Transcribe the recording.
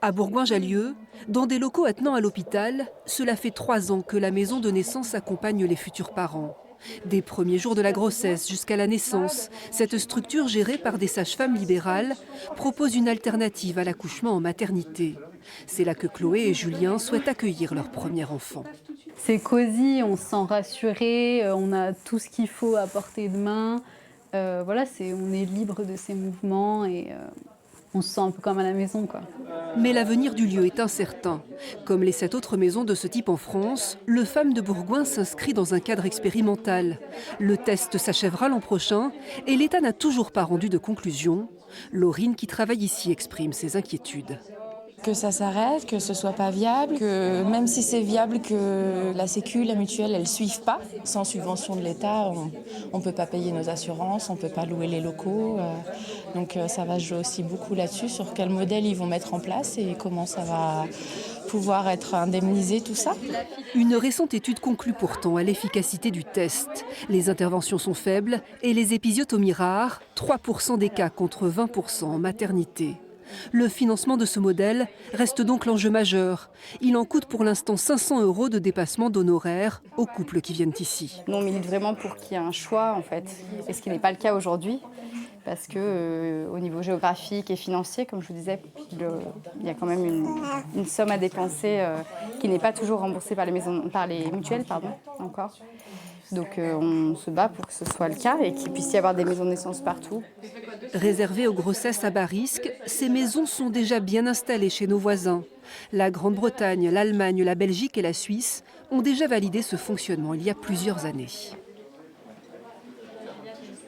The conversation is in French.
À Bourgoin-Jallieu, dans des locaux attenants à l'hôpital, cela fait 3 ans que la maison de naissance accompagne les futurs parents. Des premiers jours de la grossesse jusqu'à la naissance, cette structure gérée par des sages-femmes libérales propose une alternative à l'accouchement en maternité. C'est là que Chloé et Julien souhaitent accueillir leur premier enfant. C'est cosy, on se sent rassuré, on a tout ce qu'il faut à portée de main. Voilà, on est libre de ses mouvements et on se sent un peu comme à la maison, quoi. Mais l'avenir du lieu est incertain. Comme les 7 autres maisons de ce type en France, le FAM de Bourgoin s'inscrit dans un cadre expérimental. Le test s'achèvera l'an prochain et l'État n'a toujours pas rendu de conclusion. Laurine, qui travaille ici, exprime ses inquiétudes. Que ça s'arrête, que ce soit pas viable, que même si c'est viable, que la Sécu, la mutuelle, elles suivent pas. Sans subvention de l'État, on ne peut pas payer nos assurances, on ne peut pas louer les locaux. Donc ça va jouer aussi beaucoup là-dessus, sur quel modèle ils vont mettre en place et comment ça va pouvoir être indemnisé, tout ça. Une récente étude conclut pourtant à l'efficacité du test. Les interventions sont faibles et les épisiotomies rares, 3% des cas contre 20% en maternité. Le financement de ce modèle reste donc l'enjeu majeur. Il en coûte pour l'instant 500 € de dépassement d'honoraires aux couples qui viennent ici. Nous, on milite vraiment pour qu'il y ait un choix, en fait, et ce qui n'est pas le cas aujourd'hui, parce que au niveau géographique et financier, comme je vous disais, il y a quand même une somme à dépenser qui n'est pas toujours remboursée par les mutuelles, encore. Donc on se bat pour que ce soit le cas et qu'il puisse y avoir des maisons de naissance partout. Réservées aux grossesses à bas risque, ces maisons sont déjà bien installées chez nos voisins. La Grande-Bretagne, l'Allemagne, la Belgique et la Suisse ont déjà validé ce fonctionnement il y a plusieurs années.